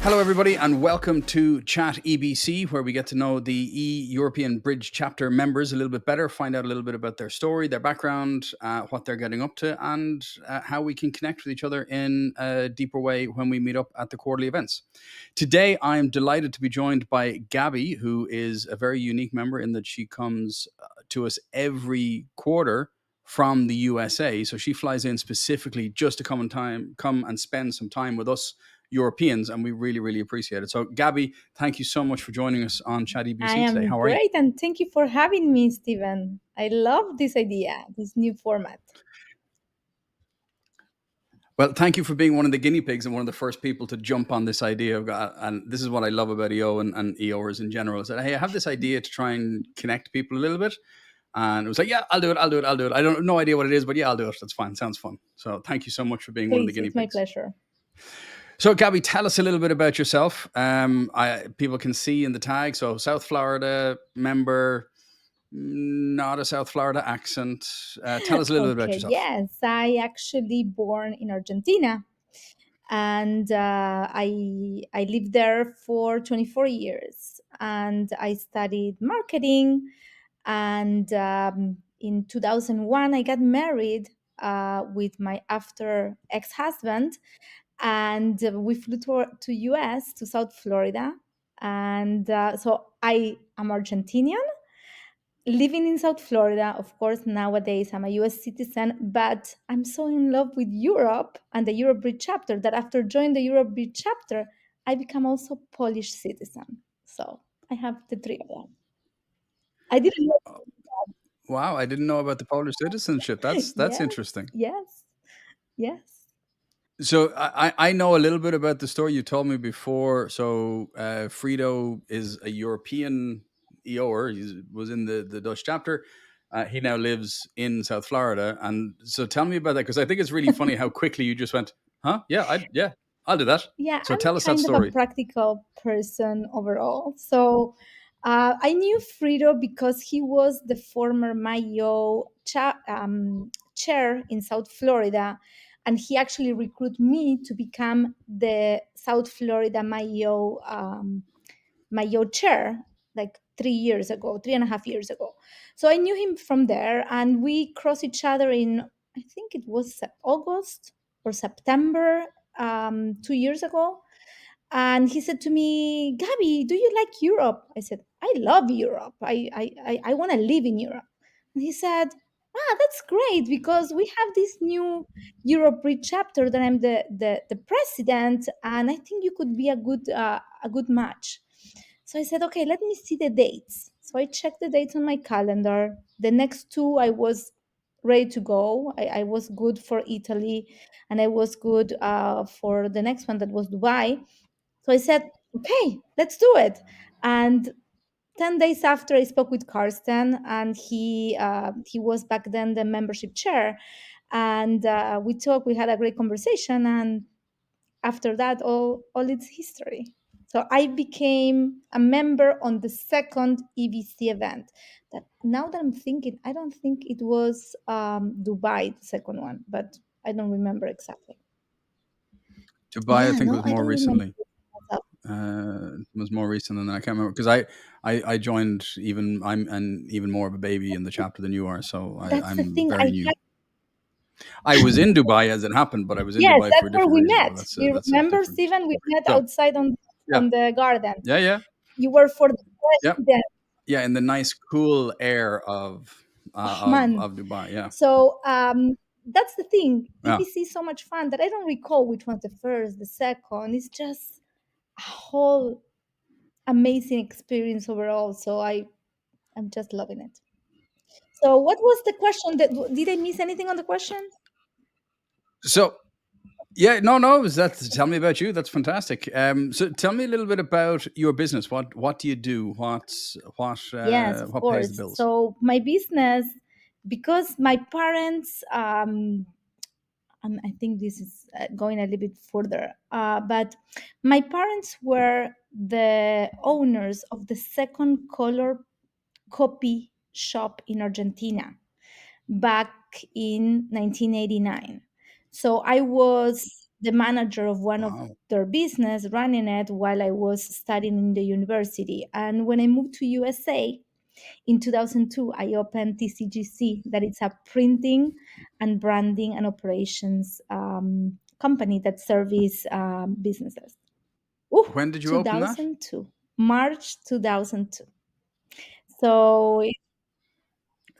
Hello, everybody, and welcome to ChatEBC, where we get to know the European Bridge chapter members a little bit better, find out a little bit about their story, their background, what they're getting up to, and how we can connect with each other in a deeper way when we meet up at the quarterly events. Today, I am delighted to be joined by Gaby, who is a very unique member in that she comes to us every quarter from the USA. So she flies in specifically just to come and spend some time with us Europeans, and we really, really appreciate it. So, Gaby, thank you so much for joining us on I ChatEBC today. am How are you? great, and thank you for having me, Stephen. I love this idea, this new format. Well, thank you for being one of the guinea pigs and one of the first people to jump on this idea of, and this is what I love about EO and EOers in general, is that, hey, I have this idea to try and connect people a little bit. And it was like, yeah, I'll do it. I'll do it. I'll do it. I don't no idea what it is, but yeah, I'll do it. That's fine. Sounds fun. So thank you so much for being one of the Please, guinea it's my pigs. pleasure. So, Gabby, tell us a little bit about yourself. People can see in the tag. So, South Florida member, not a South Florida accent. Tell us a little bit about Okay, yourself. yes, I actually born in Argentina, and I lived there for 24 years, and I studied marketing. And in 2001, I got married with my after ex-husband, and we flew to US, to South Florida. And so I am Argentinian living in South Florida. Of course, nowadays I'm a US citizen, but I'm so in love with Europe and the Europe Bridge chapter that after joining the Europe Bridge chapter, I become also Polish citizen. So I have the three of them. I didn't know. Wow, I didn't know about the Polish citizenship. That's Yes, interesting. yes, yes. So I know a little bit about the story you told me before. So Frito is a European EOer. He was in the Dutch chapter. He now lives in South Florida. And so tell me about that, because I think it's really funny how quickly you just went, huh? Yeah, I'll do that. Yeah, So I'm tell us that kind of a story. practical person overall. So I knew Frito because he was the former Mayo chair in South Florida, and he actually recruited me to become the South Florida Mayo chair like 3 years ago, 3.5 years ago. So I knew him from there, and we crossed each other in, I think it was August or September, 2 years ago. And he said to me, Gabby, do you like Europe? I said, I love Europe. I want to live in Europe. And he said, that's great because we have this new Europe Bridge chapter that I'm the president, and I think you could be a good match. So I said, okay, let me see the dates. So I checked the dates on my calendar. The next two, I was ready to go. I was good for Italy, and I was good for the next one that was Dubai. So I said, okay, let's do it. And 10 days after, I spoke with Karsten, and he was back then the membership chair. And we talked, we had a great conversation. And after that, all its history. So I became a member on the second EBC event. That now that I'm thinking, I don't think it was Dubai, the second one, but I don't remember exactly. Dubai, I Yeah, think, no, was I more don't remember recently. myself. Was more recent than that. I can't remember, because I joined even even more of a baby in the chapter than you are. So That's the I'm thing. very new. I was in Dubai as it happened, but I was in Yes, Dubai for that's a where different we reason. But met. You that's a remember, different Stephen? We story. met So outside yeah, on the garden. yeah. You were for the Yeah, president. yeah, in the nice cool air Oh man. of Dubai. Yeah, So that's the thing. yeah. EBC is so much fun that I don't recall which one's the first, the second. It's just a whole amazing experience overall. So I'm just loving it. So what was the question? That did I miss anything on the question? So yeah, no, it was that. Tell me about you. That's fantastic. So tell me a little bit about your business. What do you do? Yes, of What pays the course. bills? So my business, because my parents, and I think this is going a little bit further, but my parents were the owners of the second color copy shop in Argentina back in 1989. So I was the manager of one of Wow. their business, running it while I was studying in the university. And when I moved to USA in 2002, I opened TCGC, that is a printing and branding and operations company that service businesses. Ooh, When did you open that? 2002, March 2002. So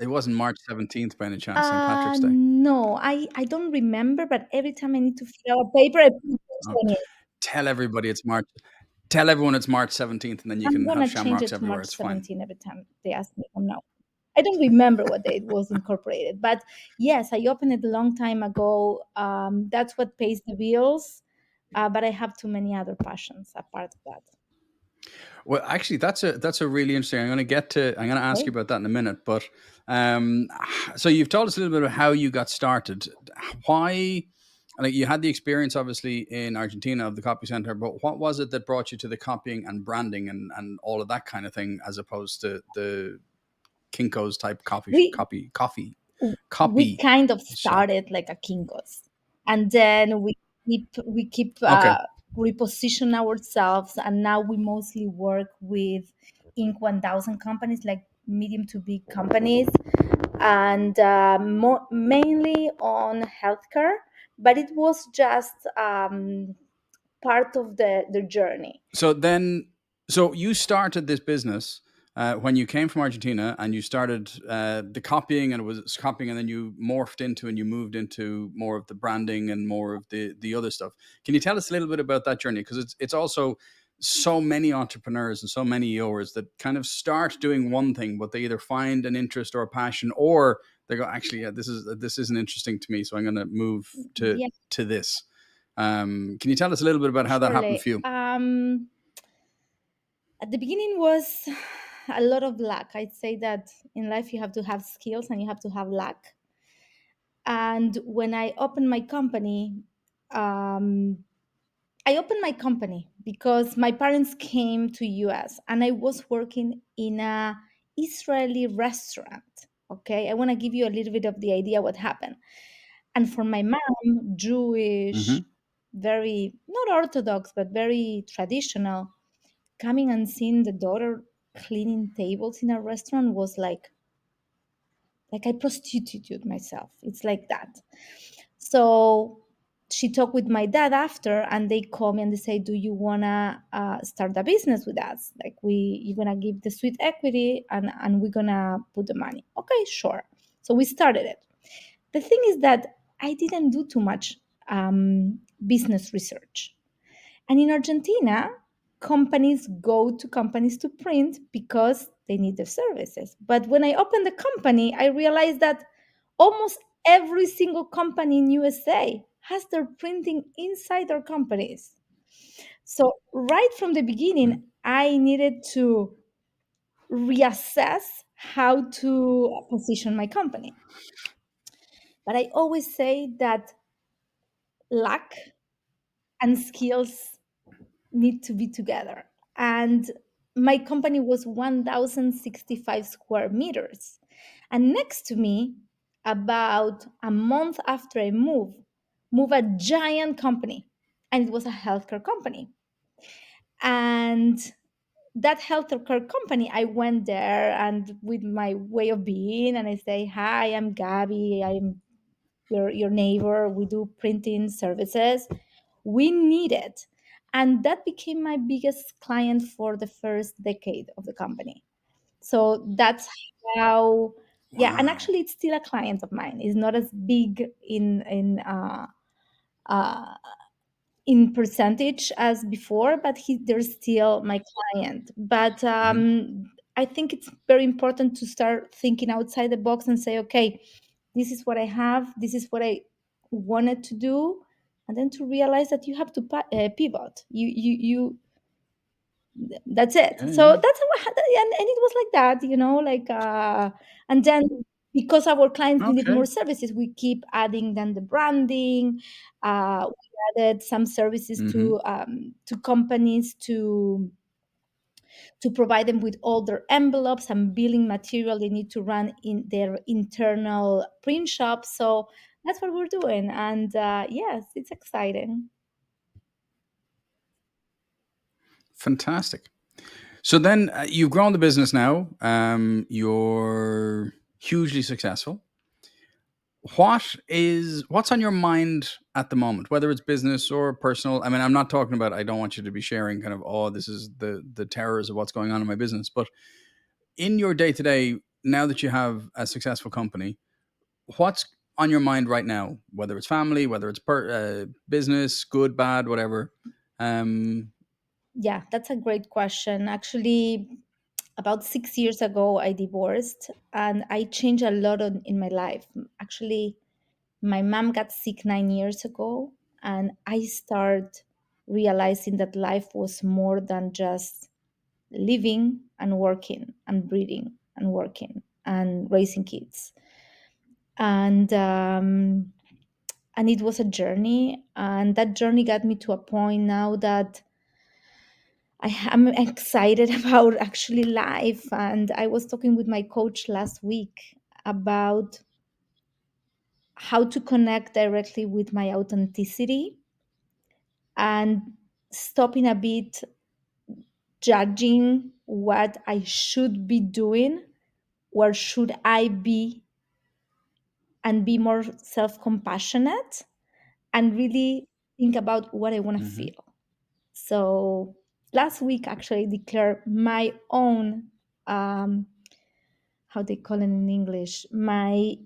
It wasn't March 17th by any chance, St. Patrick's Day. no, I don't remember, but every time I need to fill out a paper, I put Oh, 20. tell everybody it's March. Tell everyone it's March 17th, and then you I'm can have gonna change shamrocks it to everywhere. March It's fine. 17 every time they ask me from now. I don't remember what date it was incorporated, but yes, I opened it a long time ago. That's what pays the bills, but I have too many other passions apart of that. Well, actually, that's a really interesting. I'm going to ask you Okay. about that in a minute. But um, so you've told us a little bit about how you got started. Why? Like you had the experience, obviously, in Argentina of the copy center, but what was it that brought you to the copying and branding and all of that kind of thing, as opposed to the Kinko's type We we copy kind of shop? started like a Kingos, and then we keep Okay. reposition ourselves, and now we mostly work with Inc. 1000 companies, like medium to big companies, and mainly on healthcare. But it was just part of the journey. So then, so you started this business when you came from Argentina, and you started the copying, and it was copying, and then you morphed into and you moved into more of the branding and more of the other stuff. Can you tell us a little bit about that journey? Because it's also so many entrepreneurs and so many EOers that kind of start doing one thing, but they either find an interest or a passion, or they go, actually, yeah, this isn't interesting to me, so I'm going to move Yeah, to this. Can you tell us a little bit about how that happened for surely. you? At the beginning was a lot of luck. I'd say that in life you have to have skills and you have to have luck. And when um, I opened my company because my parents came to US and I was working in a Israeli restaurant. Okay, I want to give you a little bit of the idea what happened. And for my mom, Jewish, Hmm. very not orthodox but very traditional, coming and seeing the daughter cleaning tables in a restaurant was like I prostituted myself. It's like that. So she talked with my dad after, and they call me and they say, "Do you wanna start a business with us? Like you're gonna give the sweet equity, and we're gonna put the money." Okay, sure. So we started it. The thing is that I didn't do too much business research. And in Argentina, companies go to companies to print because they need their services. But when I opened the company, I realized that almost every single company in USA has their printing inside their companies. So right from the beginning, I needed to reassess how to position my company. But I always say that luck and skills need to be together. And my company was 1,065 square meters. And next to me, about a month after I moved a giant company. And it was a healthcare company. And that healthcare company, I went there and with my way of being, and I say, "Hi, I'm Gaby. I'm your neighbor. We do printing services. We need it." And that became my biggest client for the first decade of the company. So that's how, yeah. And Wow. actually, it's still a client of mine. It's not as big uh, in percentage as before, but they're still my client. But Hmm. I think it's very important to start thinking outside the box and say, okay, this is what I have, this is what I wanted to do, and then to realize that you have to pivot. That's it. Yeah, So yeah. that's what, and it was like that, and then because our clients needed Okay. more services, we keep adding then the branding. We added some services Hmm. to companies to provide them with all their envelopes and billing material they need to run in their internal print shop. So that's what we're doing. And yes, it's exciting. Fantastic. So then you've grown the business now. You're hugely successful. What's on your mind at the moment, whether it's business or personal? I mean, I'm not talking about. I don't want you to be sharing kind of, oh, this is the terrors of what's going on in my business. But in your day to day, now that you have a successful company, what's on your mind right now? Whether it's family, whether it's business, good, bad, whatever. Um, Yeah, that's a great question. Actually, about 6 years ago, I divorced and I changed a lot in my life. Actually, my mom got sick 9 years ago, and I started realizing that life was more than just living and working and breathing and working and raising kids. And it was a journey, and that journey got me to a point now that I am excited about actually life. And I was talking with my coach last week about how to connect directly with my authenticity and stopping a bit judging what I should be doing, where should I be, and be more self compassionate and really think about what I want to mhm. feel. So last week, actually, I declared my own, how they call it in English, my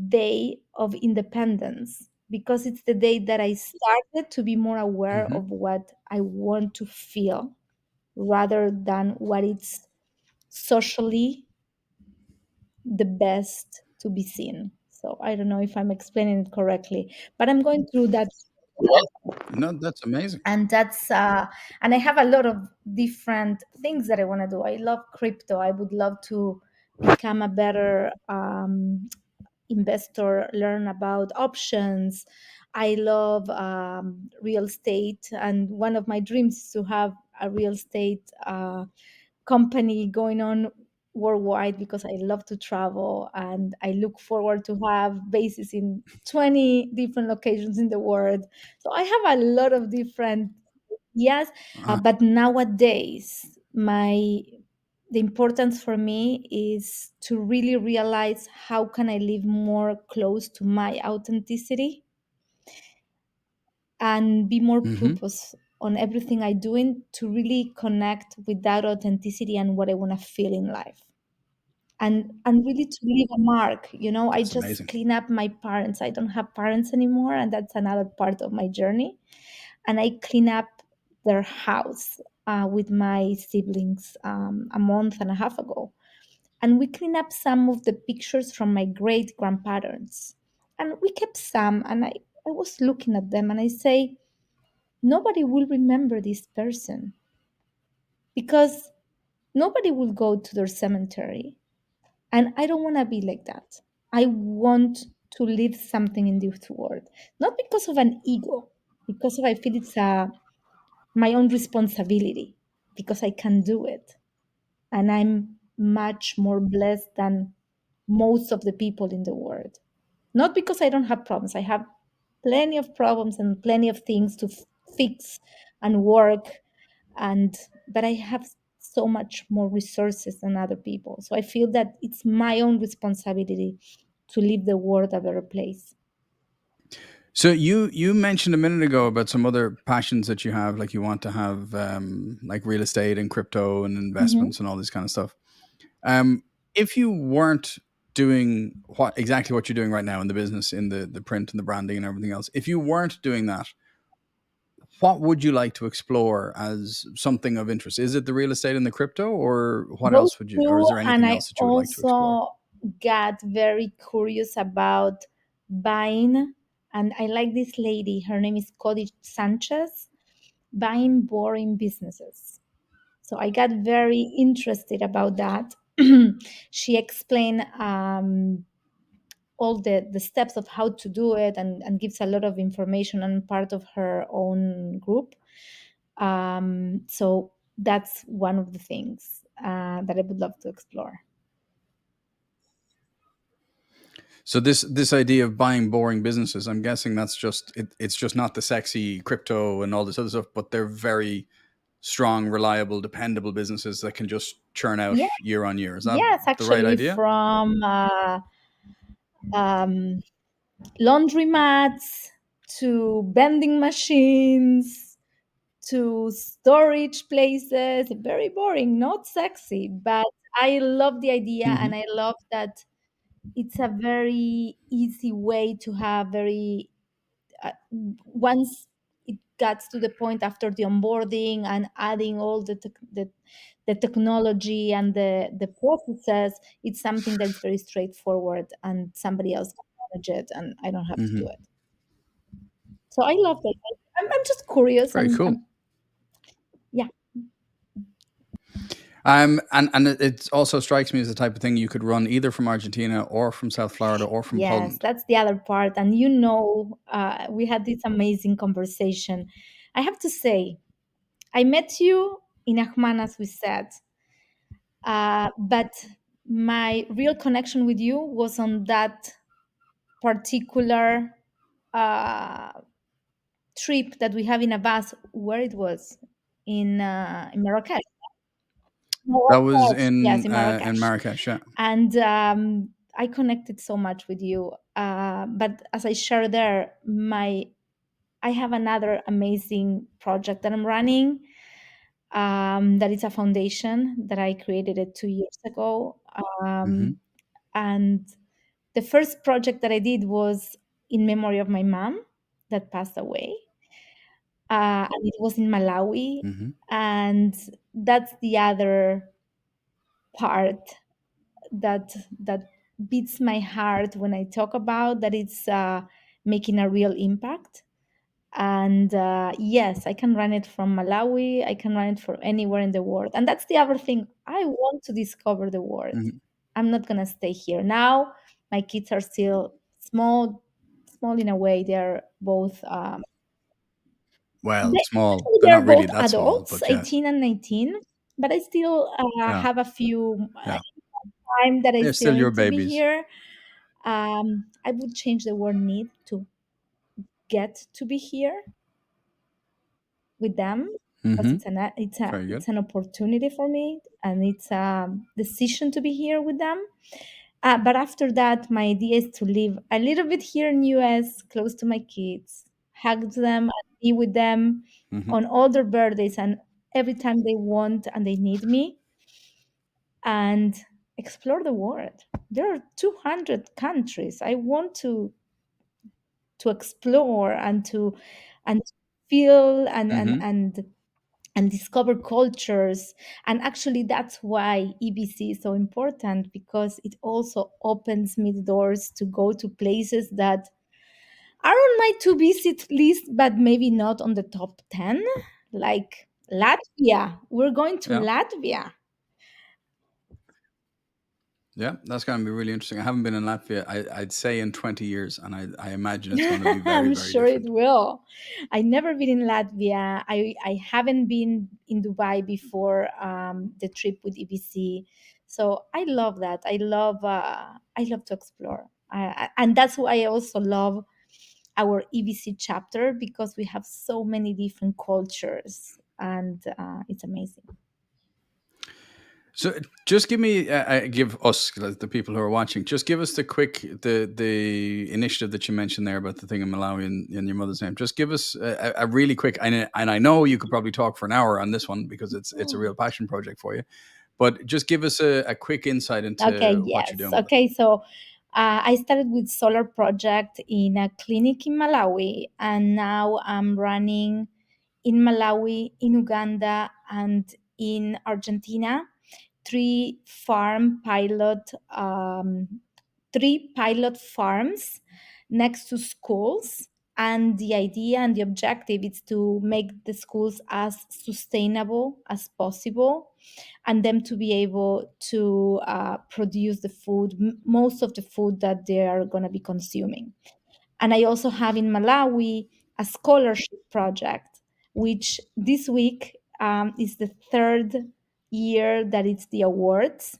day of independence, because it's the day that I started to be more aware Mhm. of what I want to feel rather than what it's socially the best to be seen. So I don't know if I'm explaining it correctly, but I'm going through that. No, that's amazing. And that's and I have a lot of different things that I want to do. I love crypto. I would love to become a better investor, learn about options. I love real estate, and one of my dreams is to have a real estate company going on worldwide, because I love to travel and I look forward to have bases in 20 different locations in the world. So I have a lot of different, yes, Uh, but nowadays my the importance for me is to really realize how can I live more close to my authenticity and be more mhm. purpose on everything I doing to really connect with that authenticity and what I want to feel in life. And really to leave a mark. I That's just amazing. clean up my parents. I don't have parents anymore, and that's another part of my journey. And I clean up their house with my siblings a month and a half ago. And we clean up some of the pictures from my great grandparents. And we kept some, and I was looking at them and I say, nobody will remember this person, because nobody will go to their cemetery. And I don't want to be like that. I want to leave something in this world, not because of an ego, because of I feel it's my own responsibility, because I can do it. And I'm much more blessed than most of the people in the world. Not because I don't have problems. I have plenty of problems and plenty of things to fix and work, and but I have so much more resources than other people. So I feel that it's my own responsibility to leave the world a better place. So you mentioned a minute ago about some other passions that you have, like you want to have like real estate and crypto and investments Hmm. and all this kind of stuff. Um, if you weren't doing exactly what you're doing right now in the business, in the print and the branding and everything else, if you weren't doing that, what would you like to explore as something of interest? Is it the real estate and the crypto, or what Those else would you, or two, is there and anything I else that you would like to explore? also got very curious about buying. And I like this lady. Her name is Cody Sanchez. Buying boring businesses. So I got very interested about that. She explained all the steps of how to do it, and gives a lot of information on part of her own group. So that's one of the things that I would love to explore. So this idea of buying boring businesses, I'm guessing that's it's just not the sexy crypto and all this other stuff, but they're very strong, reliable, dependable businesses that can just churn out Yeah, year on year. Is that yes, the right actually, idea? from um, laundromats to vending machines to storage places. Very boring, not sexy, but I love the idea, and Hmm. I love that it's a very easy way to have very once it gets to the point after the onboarding and adding all the technology and the processes, it's something that's very straightforward and somebody else can manage it and I don't have to do Hmm. it. So I love that. I'm just curious. Very cool. Yeah. And it also strikes me as the type of thing you could run either from Argentina or from South Florida or from Yes, Poland. that's the other part. And we had this amazing conversation. I have to say, I met you in Ahman, as we said, but my real connection with you was on that particular uh, trip that we have in a bus. Where it was in Marrakesh. That was Marrakesh, yes, in in Marrakesh, Marrakesh. Yeah. and I connected so much with you. But as I share there, my I have another amazing project that I'm running. That is a foundation that I created it 2 years ago. Hmm. And the first project that I did was in memory of my mom that passed away. And it was in Malawi. Hmm. And that's the other part that that beats my heart when I talk about that it's making a real impact. And yes, I can run it from Malawi. I can run it from anywhere in the world. And that's the other thing. I want to discover the world. Hmm. I'm not gonna stay here now. My kids are still small in a way. They're both Well, small. actually They're they're not really both that small, adults, but yes. 18 and 19. But I still Yeah. have a few Yeah. time that I They're still still your need to be babies. here. I would change the word need to get to be here with them because Hmm. Very it's good. an opportunity for me and it's a decision to be here with them. But after that, my idea is to live a little bit here in US, close to my kids, hug them, and be with them Hmm. on all their birthdays and every time they want and they need me, and explore the world. There are 200 countries. I want to explore and feel Hmm. and discover cultures. And actually that's why EBC is so important because it also opens me the doors to go to places that are on my to visit list but maybe not on the top 10, like Latvia. We're going to Yeah. Latvia. Yeah, that's going to be really interesting. I haven't been in Latvia, I'd say, in 20 years, and I imagine it's going to be very, I'm very sure it different. will. I never been in Latvia. I haven't been in Dubai before the trip with EBC. So I love that. I love to explore. And that's why I also love our EBC chapter because we have so many different cultures and it's amazing. So just give me, give us, like, the people who are watching, just give us the initiative that you mentioned there about the thing in Malawi and your mother's name. Just give us a really quick, and I know you could probably talk for an hour on this one because it's a real passion project for you. But just give us a quick insight Okay, into what you're yes. doing with it. Okay, so I started with solar project in a clinic in Malawi, and now I'm running in Malawi, in Uganda, and in Argentina. Three farm pilot, three pilot farms next to schools. And the idea and the objective is to make the schools as sustainable as possible and them to be able to produce the food, most of the food that they are going to be consuming. And I also have in Malawi a scholarship project, which this week is the third year that it's the awards.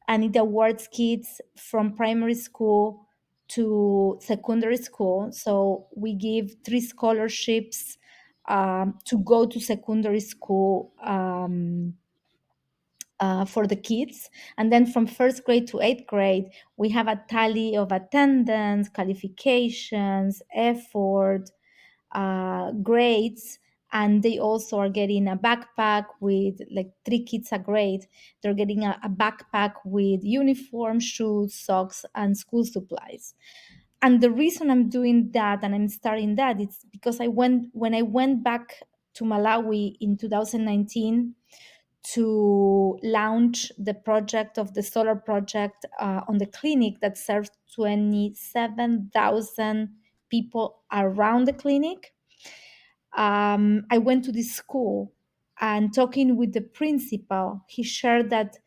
And it awards kids from primary school to secondary school. So we give 3 scholarships to go to secondary school for the kids. And then from first grade to eighth grade, we have a tally of attendance, qualifications, effort, grades. And they also are getting a backpack with like 3 kids a grade. They're getting a backpack with uniform, shoes, socks, and school supplies. And the reason I'm doing that and I'm starting that, it's because when I went back to Malawi in 2019 to launch the project of the solar project on the clinic that serves 27,000 people around the clinic. I went to this school, and talking with the principal, he shared that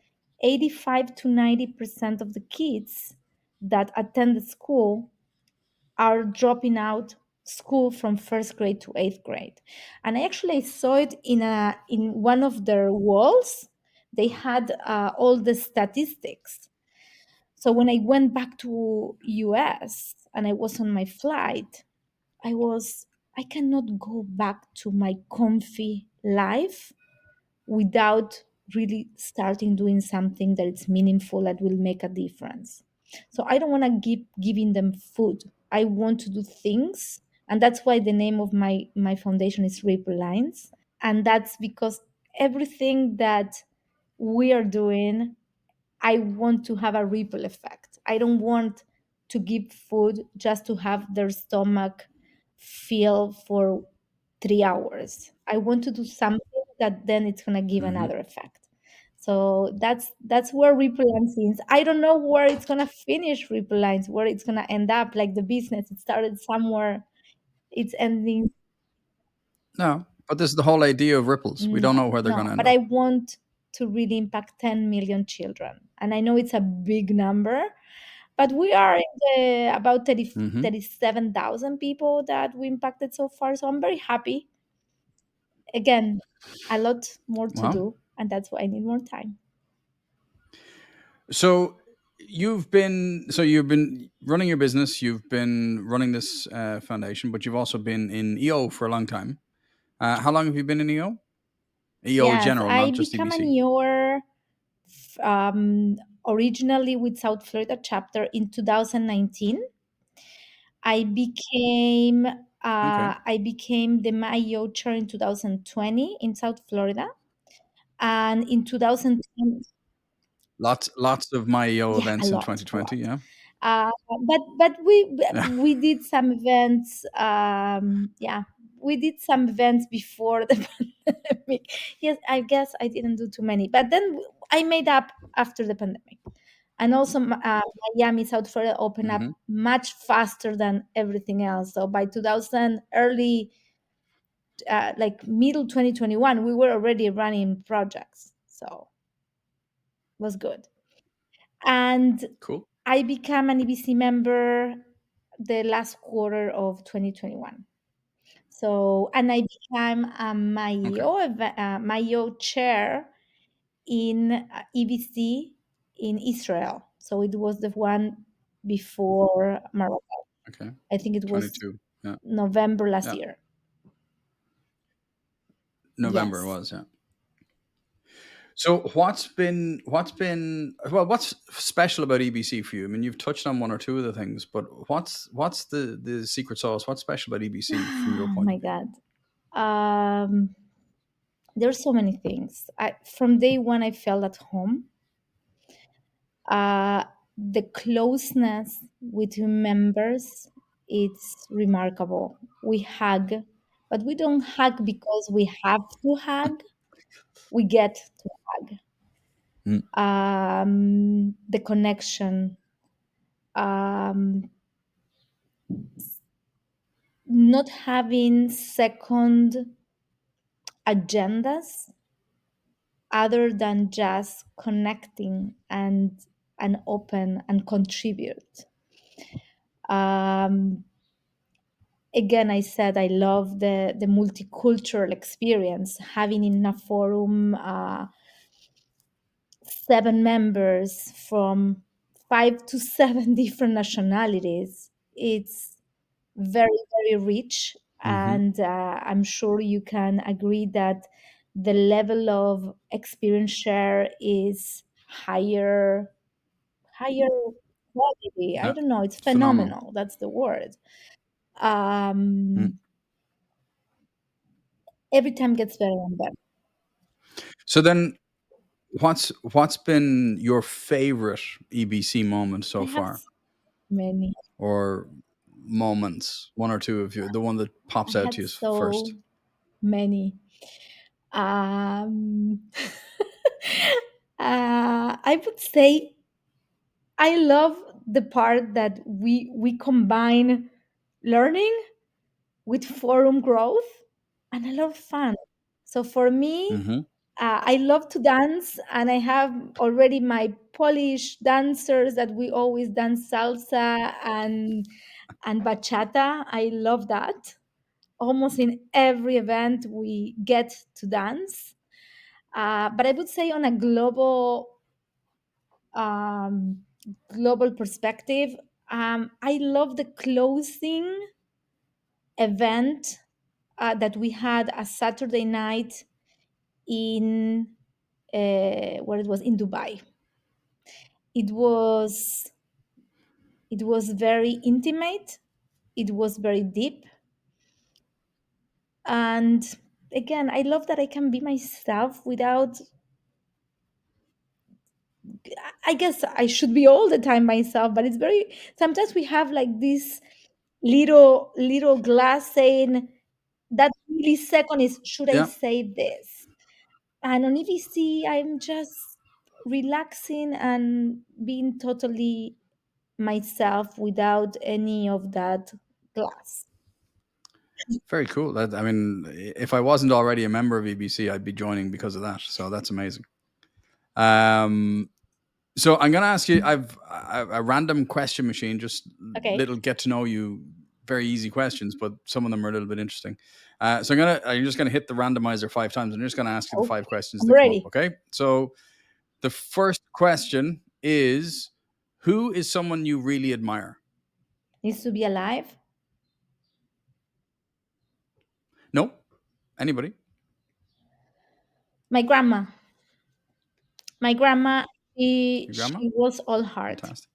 85 to 90% of the kids that attend the school are dropping out school from first grade to eighth grade. And I actually saw it in one of their walls. They had all the statistics. So when I went back to US and I was on my flight, I was I cannot go back to my comfy life without really starting doing something that is meaningful, that will make a difference. So I don't want to keep giving them food. I want to do things, and that's why the name of my foundation is Ripple Lines. And that's because everything that we are doing, I want to have a ripple effect. I don't want to give food just to have their stomach fill for 3 hours. I want to do something that then it's gonna give Hmm. another effect. So that's where Ripple Lines is. I don't know where it's gonna finish, Ripple Lines, where it's gonna end up. Like the business, it started somewhere, it's ending. No, but this is the whole idea of ripples. We don't know No, where they're going no. to end But I up. want to really impact 10 million children. And I know it's a big number, but we are in the about 30, Hmm. 37,000 people that we impacted so far. So I'm very happy. Again, a lot more to Well, do, and that's why I need more time. so you've been running your business. You've been running this foundation, but you've also been in EO for a long time. How long have you been in EO? EO Yes, general, I not just became an EBC. EOR um, originally with South Florida chapter in 2019. I became Okay. I became the Mayo chair in 2020 in South Florida, and in 2010, Lots of my EO yeah, events in a 2020. lot. Yeah. But we did some events. Yeah, we did some events before the pandemic. Yes, I guess I didn't do too many, but then I made up after the pandemic. And also, Miami, South Florida opened up Hmm. much faster than everything else. So by 2000, like middle 2021, we were already running projects. So it was good. And Cool. I became an EBC member the last quarter of 2021. So, and I became a Okay. Mayo chair in EBC in Israel. So it was the one before Morocco. Okay. I think it was 22. Yeah. November last Yeah. year. November Yes. was, yeah. So what's special about EBC for you? I mean, you've touched on one or two of the things, but what's the secret sauce? What's special about EBC from your Oh point my of view? God. Um, there's so many things. From day one, I felt at home. Uh, the closeness with members, it's remarkable. We hug, but we don't hug because we have to hug. We get to hug. Mm. The connection, um, not having second agendas other than just connecting and open and contribute. Um, Again, I said I love the multicultural experience, having in a forum 7 members from 5 to 7 different nationalities. It's very, very rich. Hmm. And I'm sure you can agree that the level of experience share is higher quality. I Yeah, don't know, it's phenomenal. phenomenal. That's the word. Mm. Um, every time gets better and better. So then, what's been your favorite EBC moment I so have far, many. or moments? One or two of you, the one that I pops out to had you first. so many. Um, I would say I love the part that we combine learning with forum growth, and I love fun. So for me, Hmm. I love to dance, and I have already my Polish dancers that we always dance salsa and bachata. I love that. Almost in every event, we get to dance. But I would say on a um, global perspective, I love the closing event that we had a Saturday night in where it was in Dubai. It was it was very intimate. It was very deep, and again, I love that I can be myself without. I guess I should be all the time myself, but it's very. Sometimes we have like this little glass saying that millisecond is should I Yeah, say this? And on EVC, I'm just relaxing and being totally myself without any of that glass. very cool. That, I mean, if I wasn't already a member of EBC, I'd be joining because of that. So that's amazing. Um, so I'm going to ask you. I've a random question machine, just Okay, little get to know you, very easy questions, but some of them are a little bit interesting. So I'm just gonna hit the randomizer 5 times. I'm just gonna ask you the okay, 5 questions I'm that come up. ready. Okay. So the first question is, who is someone you really admire? Needs to be alive. No, anybody? My grandma. My grandma, Your grandma? she was Fantastic.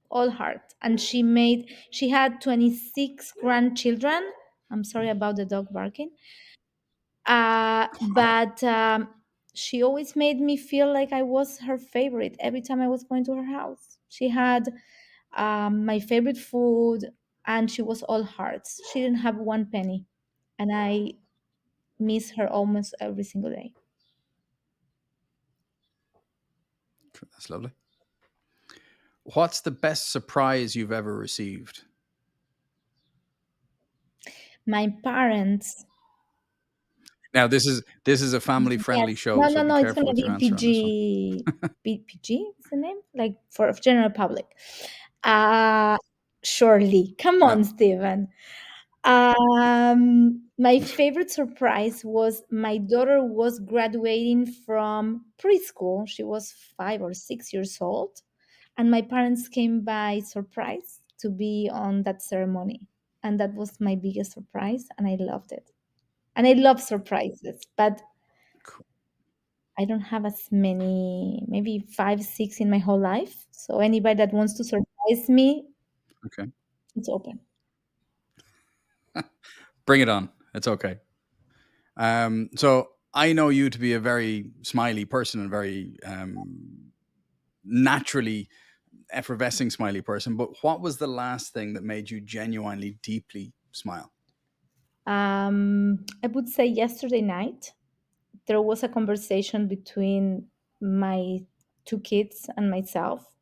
all heart, and she had 26 grandchildren. I'm sorry about the dog barking. But she always made me feel like I was her favorite every time I was going to her house. She had my favorite food, and she was all hearts. She didn't have one penny, and I miss her almost every single day. That's lovely. What's the best surprise you've ever received? My parents. Now this is a family Yes. friendly show, No, so no, be no. It's careful gonna with your be answer on this one. PG is the name, like for general public. Uh Surely. Come Yeah, on, Steven. My favorite surprise was my daughter was graduating from preschool. She was 5 or 6 years old, and my parents came by surprise to be on that ceremony, and that was my biggest surprise, and I loved it. And I love surprises, but cool. I don't have as many, maybe five, six in my whole life. So anybody that wants to surprise me, Okay, it's open. bring it on. It's okay. So I know you to be a very smiley person and very naturally effervescing smiley person. But what was the last thing that made you genuinely, deeply smile? I would say yesterday night there was a conversation between my two kids and myself,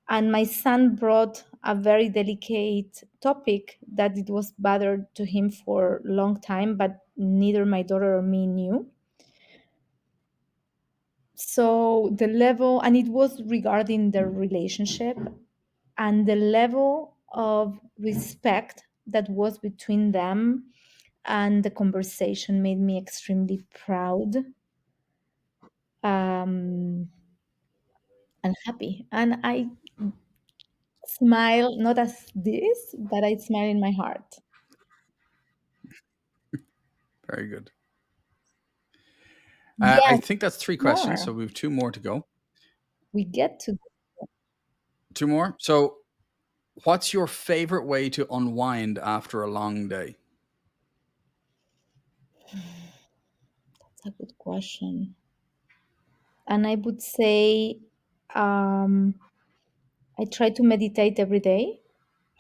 and my son brought a very delicate topic that it was bothered to him for a long time, but neither my daughter or me knew. So the level, and it was regarding their relationship, and the level of respect that was between them and the conversation made me extremely proud, um, and happy. And I Smile, not as this, but I smile in my heart. Very good. I Yes, think that's three questions, more. so we have two more to go. We get to. Two more. So, what's your favorite way to unwind after a long day? That's a good question. And I would say um, I try to meditate every day.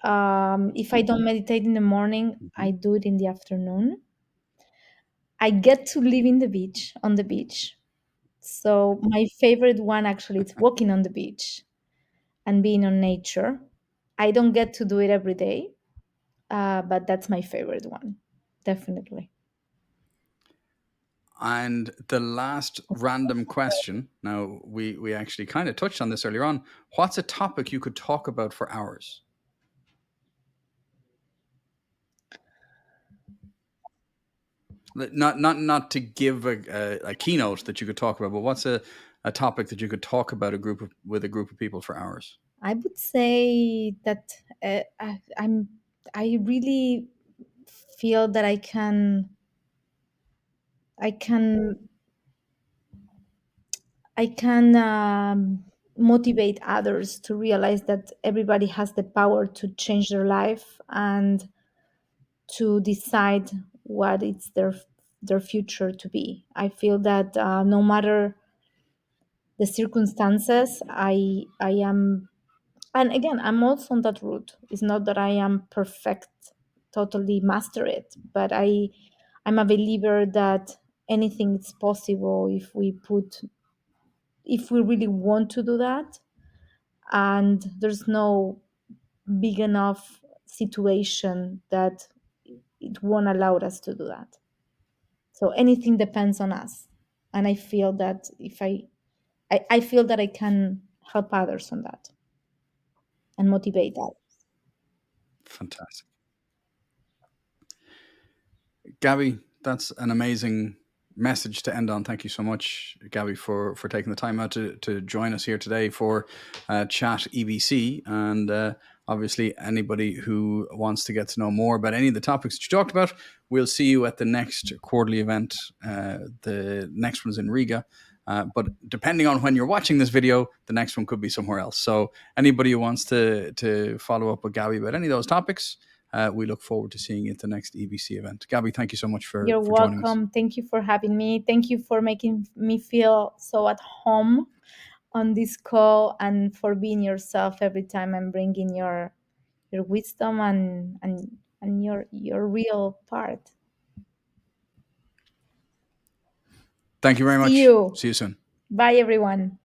If I don't meditate in the morning, Mhm. I do it in the afternoon. I get to live in the beach, on the beach. So my favorite one actually is walking on the beach and being on nature. I don't get to do it every day, but that's my favorite one, definitely. And the last random question. Now, we actually kind of touched on this earlier on. What's a topic you could talk about for hours? Not to give a keynote that you could talk about, but what's a topic that you could talk about with a group of people for hours? I would say that I really feel that I can I can motivate others to realize that everybody has the power to change their life and to decide what it's their future to be. I feel that no matter the circumstances, I am, and again, I'm also on that route. It's not that I am perfect, totally master it, but I'm a believer that anything is possible if we really want to do that, and there's no big enough situation that it won't allow us to do that. So anything depends on us. And I feel that if I feel that I can help others on that and motivate that. Fantastic. Gabby, that's an amazing message to end on. Thank you so much, Gabby, for taking the time out to join us here today for Chat EBC. And obviously, anybody who wants to get to know more about any of the topics that you talked about, we'll see you at the next quarterly event. The next one's in Riga. But depending on when you're watching this video, the next one could be somewhere else. So anybody who wants to follow up with Gabby about any of those topics, we look forward to seeing you at the next EBC event. Gabby, thank you so much You're for joining us. welcome. Thank you for having me. Thank you for making me feel so at home on this call and for being yourself every time I'm bringing your wisdom and your real part. Thank you very See much. you. See you soon. Bye everyone.